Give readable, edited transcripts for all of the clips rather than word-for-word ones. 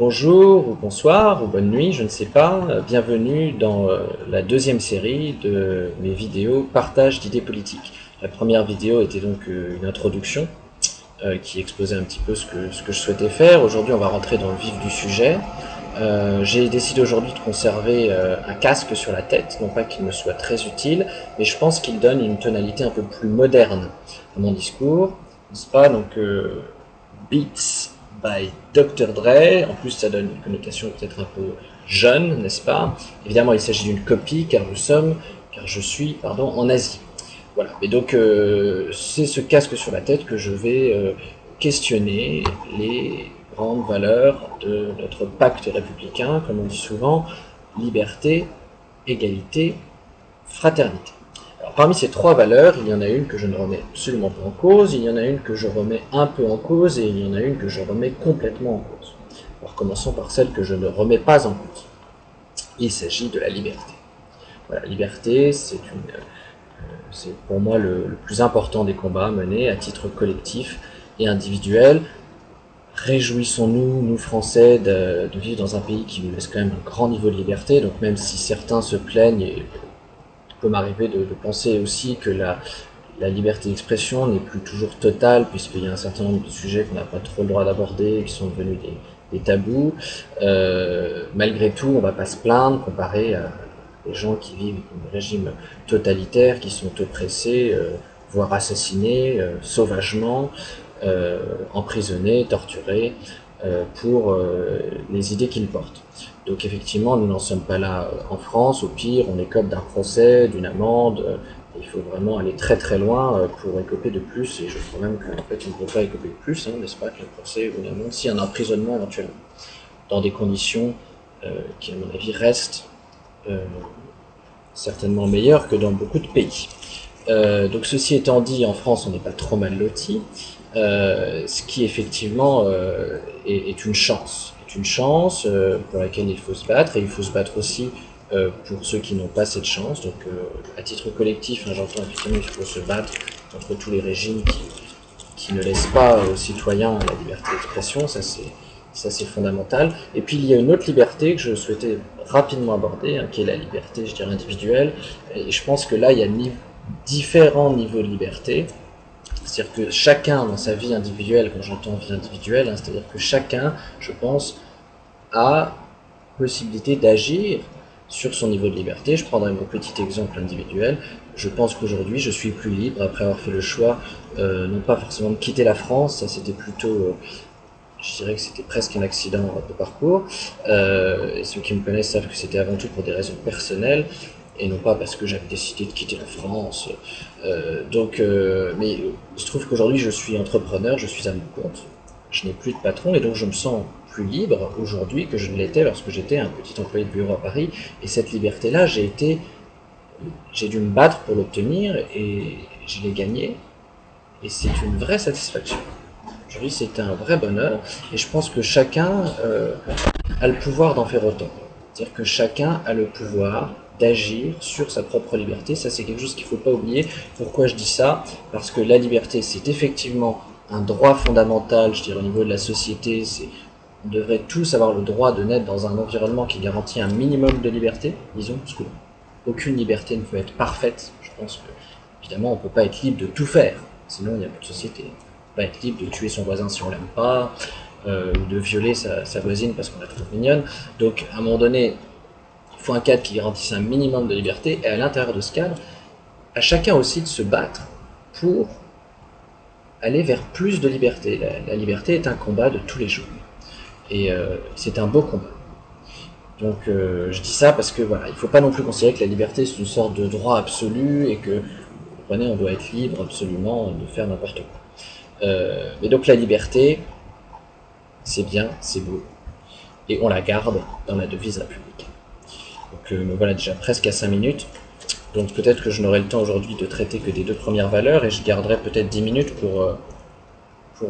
Bonjour ou bonsoir ou bonne nuit, je ne sais pas. Bienvenue dans la deuxième série de mes vidéos partage d'idées politiques. La première vidéo était donc une introduction qui exposait un petit peu ce que je souhaitais faire. Aujourd'hui, on va rentrer dans le vif du sujet. J'ai décidé aujourd'hui de conserver un casque sur la tête, non pas qu'il me soit très utile, mais je pense qu'il donne une tonalité un peu plus moderne à mon discours, n'est-ce pas? Donc, Beats by Dr. Dre, en plus ça donne une connotation peut-être un peu jeune, n'est-ce pas? Évidemment, il s'agit d'une copie, car je suis, en Asie. Voilà, et donc c'est ce casque sur la tête que je vais questionner les grandes valeurs de notre pacte républicain, comme on dit souvent, liberté, égalité, fraternité. Alors, parmi ces trois valeurs, il y en a une que je ne remets absolument pas en cause, il y en a une que je remets un peu en cause, et il y en a une que je remets complètement en cause. Alors commençons par celle que je ne remets pas en cause. Il s'agit de la liberté. Voilà, la liberté, c'est pour moi le plus important des combats menés à titre collectif et individuel. Réjouissons-nous, nous Français, de vivre dans un pays qui nous laisse quand même un grand niveau de liberté, donc même si certains se plaignent, et il peut m'arriver de penser aussi que la liberté d'expression n'est plus toujours totale, puisqu'il y a un certain nombre de sujets qu'on n'a pas trop le droit d'aborder, qui sont devenus des tabous. Malgré tout, on ne va pas se plaindre comparé à des gens qui vivent dans des régimes totalitaires, qui sont oppressés, voire assassinés sauvagement, emprisonnés, torturés, pour les idées qu'ils portent. Donc effectivement, nous n'en sommes pas là en France. Au pire, on écope d'un procès, d'une amende. Il faut vraiment aller très très loin pour écoper de plus, et je crois même qu'en fait on ne peut pas écoper de plus, n'est-ce pas, qu'un procès ou une amende, si un emprisonnement éventuellement, dans des conditions qui à mon avis restent certainement meilleures que dans beaucoup de pays. Donc ceci étant dit, en France on n'est pas trop mal loti, ce qui effectivement est une chance. Une chance pour laquelle il faut se battre, et il faut se battre aussi pour ceux qui n'ont pas cette chance. Donc à titre collectif, j'entends effectivement qu'il faut se battre contre tous les régimes qui ne laissent pas aux citoyens la liberté d'expression, ça c'est fondamental. Et puis il y a une autre liberté que je souhaitais rapidement aborder, qui est la liberté, je dirais, individuelle. Et je pense que là, il y a différents niveaux de liberté. C'est-à-dire que chacun dans sa vie individuelle, quand j'entends vie individuelle, c'est-à-dire que chacun, je pense, a possibilité d'agir sur son niveau de liberté. Je prendrai mon petit exemple individuel. Je pense qu'aujourd'hui, je suis plus libre après avoir fait le choix, non pas forcément de quitter la France, ça c'était plutôt, je dirais que c'était presque un accident de parcours. Et ceux qui me connaissent savent que c'était avant tout pour des raisons personnelles, et non pas parce que j'avais décidé de quitter la France. Mais il se trouve qu'aujourd'hui je suis entrepreneur, je suis à mon compte, je n'ai plus de patron, et donc je me sens plus libre aujourd'hui que je ne l'étais lorsque j'étais un petit employé de bureau à Paris. Et cette liberté-là, j'ai dû me battre pour l'obtenir, et je l'ai gagnée, et c'est une vraie satisfaction. Aujourd'hui, c'est un vrai bonheur, et je pense que chacun a le pouvoir d'en faire autant. C'est-à-dire que chacun a le pouvoir d'agir sur sa propre liberté. Ça, c'est quelque chose qu'il ne faut pas oublier. Pourquoi je dis ça? Parce que la liberté, c'est effectivement un droit fondamental, je dirais, au niveau de la société. On devrait tous avoir le droit de naître dans un environnement qui garantit un minimum de liberté, disons, parce qu'aucune liberté ne peut être parfaite. Je pense que, évidemment, on ne peut pas être libre de tout faire, sinon il n'y a plus de société. On ne peut pas être libre de tuer son voisin si on l'aime pas, ou de violer sa voisine parce qu'on la trouve mignonne. Donc, à un moment donné, il faut un cadre qui garantisse un minimum de liberté, et à l'intérieur de ce cadre, à chacun aussi de se battre pour aller vers plus de liberté. La liberté est un combat de tous les jours, et c'est un beau combat. Donc je dis ça parce que voilà, il ne faut pas non plus considérer que la liberté c'est une sorte de droit absolu, et que, vous comprenez, on doit être libre absolument de faire n'importe quoi. Mais donc la liberté, c'est bien, c'est beau, et on la garde dans la devise républicaine. Donc me voilà déjà presque à 5 minutes, donc peut-être que je n'aurai le temps aujourd'hui de traiter que des deux premières valeurs, et je garderai peut-être 10 minutes pour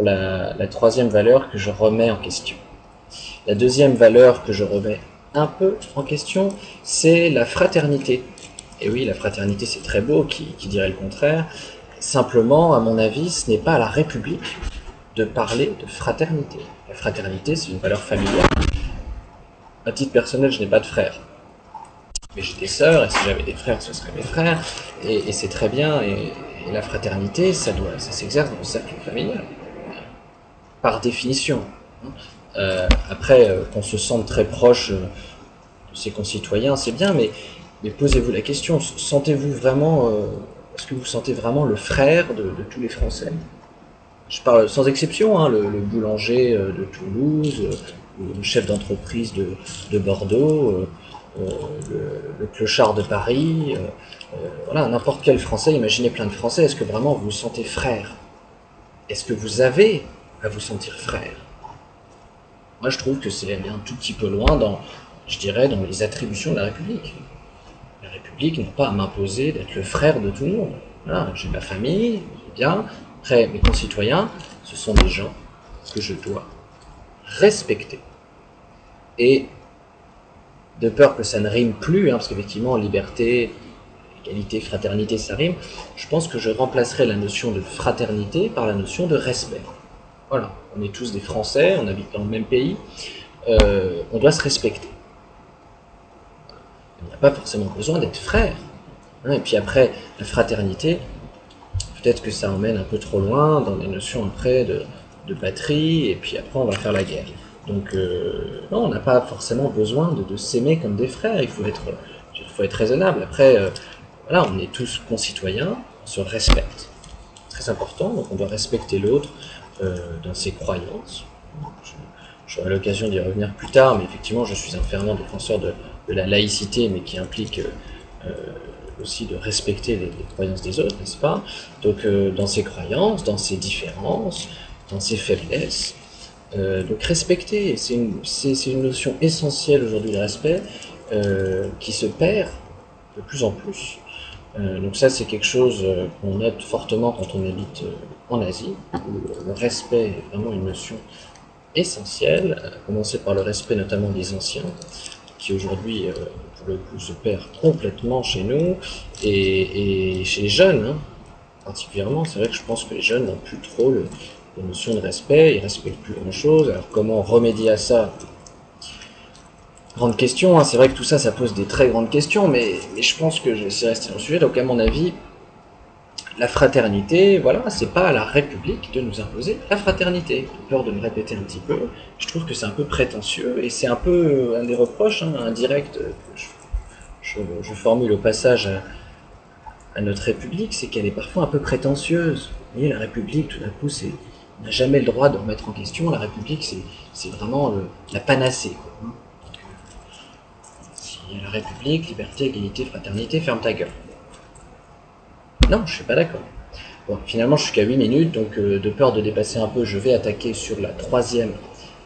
la troisième valeur que je remets en question. La deuxième valeur que je remets un peu en question, c'est la fraternité. Et oui, la fraternité c'est très beau, qui dirait le contraire. Simplement, à mon avis, ce n'est pas à la République de parler de fraternité. La fraternité, c'est une valeur familiale. À titre personnel, je n'ai pas de frères. Mais j'ai des sœurs, et si j'avais des frères, ce seraient mes frères. Et c'est très bien. Et la fraternité, ça s'exerce dans le cercle familial. Par définition. Après, qu'on se sente très proche de ses concitoyens, c'est bien, mais posez-vous la question, sentez-vous vraiment, est-ce que vous sentez vraiment le frère de tous les Français? Je parle sans exception, hein, le boulanger de Toulouse, le chef d'entreprise de Bordeaux, le clochard de Paris, voilà, n'importe quel Français, imaginez plein de Français, est-ce que vraiment vous vous sentez frère? Est-ce que vous avez à vous sentir frère? Moi, je trouve que c'est aller un tout petit peu loin je dirais, dans les attributions de la République. La République n'a pas à m'imposer d'être le frère de tout le monde. Voilà, j'ai ma famille, bien. Après, mes concitoyens, ce sont des gens que je dois respecter. Et de peur que ça ne rime plus, hein, parce qu'effectivement, liberté, égalité, fraternité, ça rime, je pense que je remplacerai la notion de fraternité par la notion de respect. Voilà, on est tous des Français, on habite dans le même pays, on doit se respecter. Il n'y a pas forcément besoin d'être frère. Hein, et puis après, la fraternité, peut-être que ça emmène un peu trop loin dans les notions après de patrie, et puis après on va faire la guerre. Donc non, on n'a pas forcément besoin de s'aimer comme des frères, il faut être raisonnable. Après, voilà, on est tous concitoyens, on se respecte. Très important, donc on doit respecter l'autre dans ses croyances. J'aurai l'occasion d'y revenir plus tard, mais effectivement, je suis un fervent défenseur de la laïcité, mais qui implique aussi de respecter les croyances des autres, n'est-ce pas? Donc, dans ses croyances, dans ses différences, dans ses faiblesses. Donc, respecter, c'est une notion essentielle aujourd'hui, le respect, qui se perd de plus en plus. Donc ça, c'est quelque chose qu'on note fortement quand on habite en Asie, où le respect est vraiment une notion essentielle, à commencer par le respect notamment des anciens, qui aujourd'hui, pour le coup, se perd complètement chez nous, et chez les jeunes, hein, particulièrement. C'est vrai que je pense que les jeunes n'ont plus trop la notion de respect, ils ne respectent plus grand-chose. Alors comment remédier à ça? Grande question, hein. C'est vrai que tout ça, ça pose des très grandes questions, mais je pense que je vais essayer de rester dans le sujet. Donc à mon avis, la fraternité, voilà, c'est pas à la République de nous imposer la fraternité. J'ai peur de me répéter un petit peu, je trouve que c'est un peu prétentieux, et c'est un peu un des reproches, hein, indirects que je formule au passage à notre République, c'est qu'elle est parfois un peu prétentieuse. Vous voyez, la République, tout d'un coup, on n'a jamais le droit de remettre en question. La République, c'est vraiment la panacée, quoi. La République, liberté, égalité, fraternité, ferme ta gueule. Non, je suis pas d'accord. Bon, finalement, je suis qu'à 8 minutes, donc de peur de dépasser un peu, je vais attaquer sur la troisième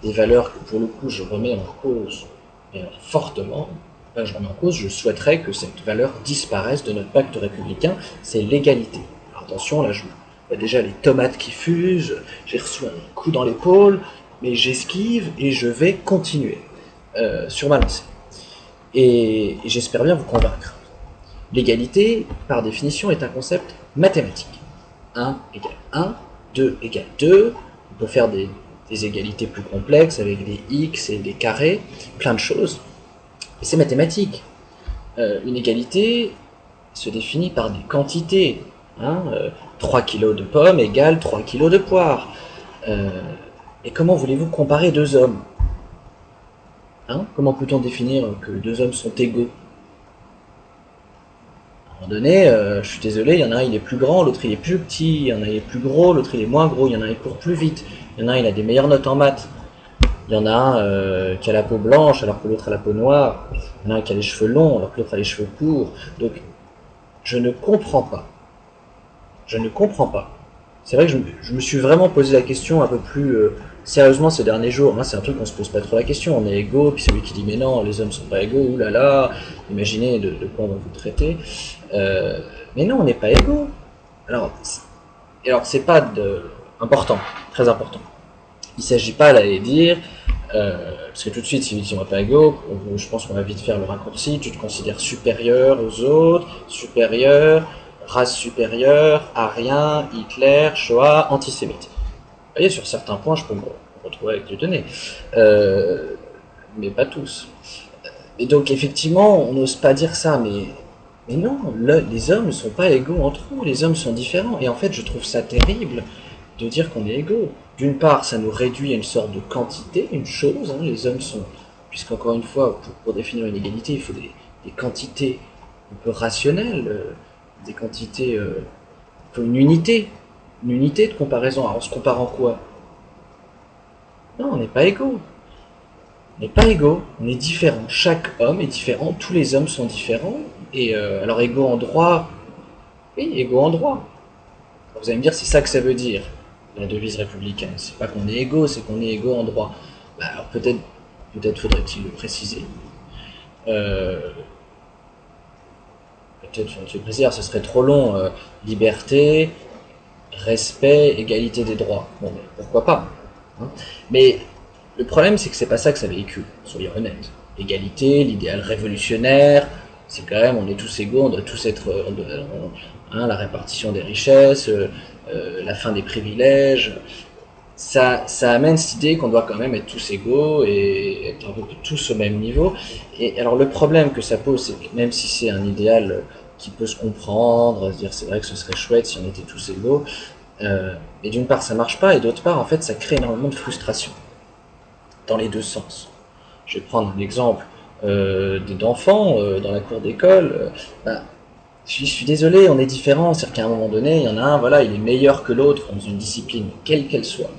des valeurs que, pour le coup, je remets en cause, et alors, fortement. Je remets en cause, je souhaiterais que cette valeur disparaisse de notre pacte républicain, c'est l'égalité. Alors attention, là, je vois déjà les tomates qui fusent, j'ai reçu un coup dans l'épaule, mais j'esquive et je vais continuer sur ma lancée. Et j'espère bien vous convaincre. L'égalité, par définition, est un concept mathématique. 1 égale 1, 2 égale 2, on peut faire des égalités plus complexes avec des x et des carrés, plein de choses. Et c'est mathématique. Une égalité se définit par des quantités. 3 kg de pommes égale 3 kg de poires. Et comment voulez-vous comparer deux hommes? Comment peut-on définir que deux hommes sont égaux? À un moment donné, je suis désolé, il y en a un il est plus grand, l'autre il est plus petit, il y en a un il est plus gros, l'autre il est moins gros, il y en a un il court plus vite, il y en a un il a des meilleures notes en maths, il y en a un qui a la peau blanche alors que l'autre a la peau noire, il y en a un qui a les cheveux longs alors que l'autre a les cheveux courts. Donc je ne comprends pas. Je ne comprends pas. C'est vrai que je me suis vraiment posé la question un peu plus sérieusement ces derniers jours. C'est un truc qu'on se pose pas trop la question. On est égaux, puis celui qui dit mais non, les hommes sont pas égaux, oulala, imaginez de quoi on va vous traiter. Mais non, on n'est pas égaux. Alors c'est pas important, très important. Il ne s'agit pas d'aller dire, parce que tout de suite, si on n'est pas égaux, je pense qu'on va vite faire le raccourci, tu te considères supérieur aux autres, supérieur, race supérieure, arien, Hitler, Shoah, antisémite. Vous voyez, sur certains points, je peux me retrouver avec des données. mais pas tous. Et donc effectivement, on n'ose pas dire ça, mais non, les hommes ne sont pas égaux entre eux, les hommes sont différents. Et en fait, je trouve ça terrible de dire qu'on est égaux. D'une part, ça nous réduit à une sorte de quantité, une chose, hein, les hommes sont, puisqu'encore une fois, pour définir une égalité, il faut des quantités un peu rationnelles, des quantités, il faut une unité de comparaison. Alors on se compare en quoi? Non, on n'est pas égaux. On n'est pas égaux, on est différents. Chaque homme est différent, tous les hommes sont différents. Et alors égaux en droit, oui, égaux en droit. Vous allez me dire, c'est ça que ça veut dire, la devise républicaine. C'est pas qu'on est égaux, c'est qu'on est égaux en droit. Bah, alors peut-être faudrait-il le préciser. Euh, Peut-être faudrait-il le préciser, ce serait trop long. Liberté, respect, égalité des droits. Bon, mais pourquoi pas, hein. Mais le problème, c'est que c'est pas ça que ça véhicule, soyons honnêtes. L'égalité, l'idéal révolutionnaire, c'est quand même, on est tous égaux, on doit tous être, hein, la répartition des richesses, la fin des privilèges. Ça amène cette idée qu'on doit quand même être tous égaux et être un peu tous au même niveau. Et alors le problème que ça pose, c'est que même si c'est un idéal qui peut se comprendre, se dire c'est vrai que ce serait chouette si on était tous égaux, et d'une part ça marche pas, et d'autre part en fait ça crée énormément de frustration dans les deux sens. Je vais prendre un exemple d'enfants dans la cour d'école. Bah, je suis désolé, on est différents, c'est-à-dire qu'à un moment donné, il y en a un, voilà, il est meilleur que l'autre dans une discipline, quelle qu'elle soit.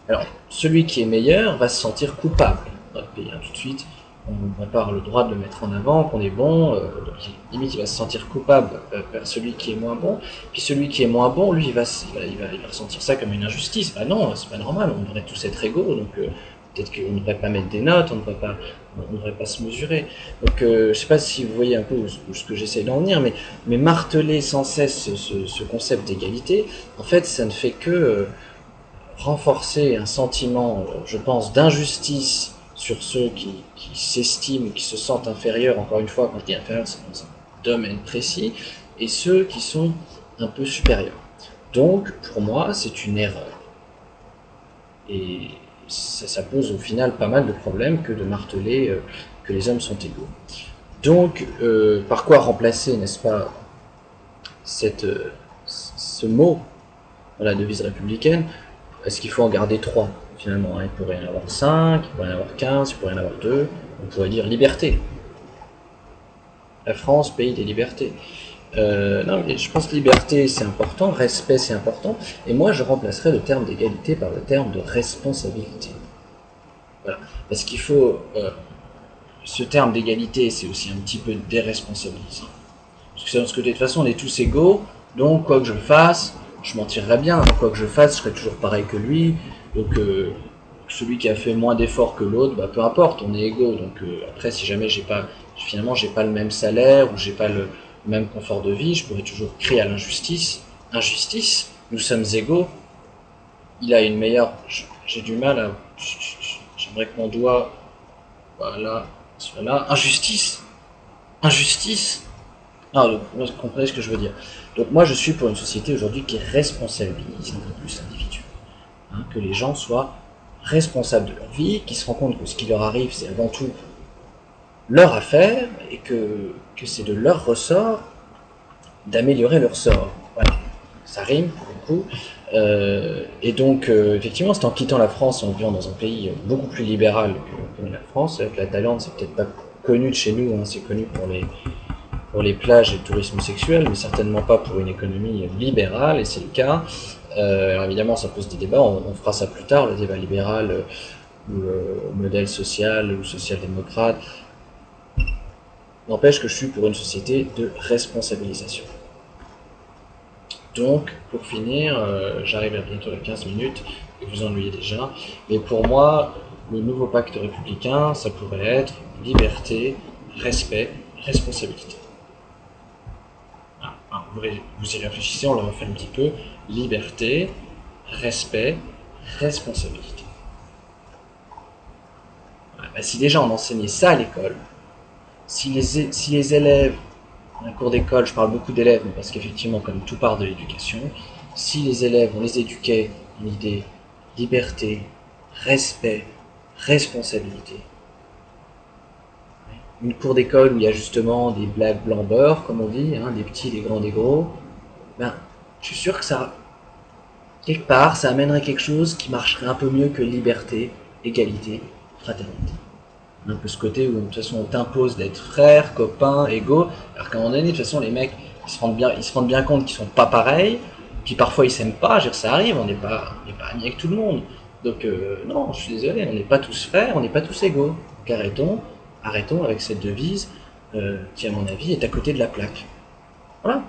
Alors, celui qui est meilleur va se sentir coupable dans notre pays, hein, tout de suite. On n'a pas le droit de le mettre en avant, qu'on est bon, donc limite il va se sentir coupable vers celui qui est moins bon, puis celui qui est moins bon, lui, il va ressentir ça comme une injustice. Bah non, c'est pas normal, on devrait tous être égaux, donc peut-être qu'on ne devrait pas mettre des notes, on ne devrait pas se mesurer. Donc je ne sais pas si vous voyez un peu où ce que j'essaie d'en venir, mais marteler sans cesse ce concept d'égalité, en fait, ça ne fait que renforcer un sentiment, je pense, d'injustice sur ceux qui s'estiment, qui se sentent inférieurs, encore une fois, quand je dis inférieur, c'est dans un domaine précis, et ceux qui sont un peu supérieurs. Donc, pour moi, c'est une erreur. Et ça pose au final pas mal de problèmes que de marteler que les hommes sont égaux. Donc, par quoi remplacer, n'est-ce pas, ce mot dans la devise républicaine? Est-ce qu'il faut en garder 3 finalement, hein? Il pourrait y en avoir 5, il pourrait y en avoir 15, il pourrait y en avoir 2. On pourrait dire liberté. La France, pays des libertés. Non, mais je pense que liberté c'est important, respect c'est important, et moi je remplacerais le terme d'égalité par le terme de responsabilité. Voilà. Parce qu'il faut. Ce terme d'égalité c'est aussi un petit peu déresponsabilisant. Parce que de toute façon on est tous égaux, donc quoi que je fasse, je m'en tirerais bien, quoi que je fasse, je serais toujours pareil que lui, donc celui qui a fait moins d'efforts que l'autre, bah, peu importe, on est égaux, donc après si jamais finalement j'ai pas le même salaire, ou j'ai pas le même confort de vie, je pourrais toujours crier à l'injustice, injustice, nous sommes égaux, il a une meilleure, j'ai du mal à, j'aimerais que mon doigt, voilà, soit là, injustice, injustice, non, donc, vous comprenez ce que je veux dire. Donc moi je suis pour une société aujourd'hui qui responsabilise un peu plus l'individu. Hein, que les gens soient responsables de leur vie, qu'ils se rendent compte que ce qui leur arrive c'est avant tout leur affaire et que c'est de leur ressort d'améliorer leur sort. Voilà, ça rime pour le coup. Et donc effectivement c'est en quittant la France, en vivant dans un pays beaucoup plus libéral que la France. La Thaïlande c'est peut-être pas connu de chez nous, hein, c'est connu pour les plages et le tourisme sexuel, mais certainement pas pour une économie libérale, et c'est le cas. Alors évidemment, ça pose des débats, on fera ça plus tard, le débat libéral ou modèle social ou social-démocrate. N'empêche que je suis pour une société de responsabilisation. Donc, pour finir, j'arrive à bientôt à 15 minutes, et vous ennuyez déjà, mais pour moi, le nouveau pacte républicain, ça pourrait être liberté, respect, responsabilité. Vous y réfléchissez, on le refait un petit peu. Liberté, respect, responsabilité. Bah, si déjà on enseignait ça à l'école, si les élèves, dans la cour d'école, je parle beaucoup d'élèves, parce qu'effectivement, comme tout part de l'éducation, si les élèves, on les éduquait en idée liberté, respect, responsabilité, une cour d'école où il y a justement des black blanc beurre, comme on dit, hein, des petits, des grands, des gros, ben, je suis sûr que ça, quelque part, ça amènerait quelque chose qui marcherait un peu mieux que liberté, égalité, fraternité. Un peu ce côté où de toute façon on t'impose d'être frère, copain, égaux, alors qu'à un moment donné, de toute façon les mecs ils se rendent bien compte qu'ils sont pas pareils, puis parfois ils s'aiment pas, je veux dire, ça arrive, on n'est pas amis avec tout le monde. Donc non, je suis désolé, on n'est pas tous frères, on n'est pas tous égaux. Donc arrêtons avec cette devise qui à mon avis est à côté de la plaque. Voilà.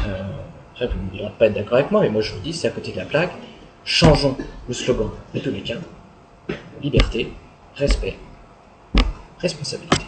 Euh, Après vous ne direz pas être d'accord avec moi, mais moi je vous dis c'est à côté de la plaque. Changeons le slogan républicain, liberté, respect, responsabilité.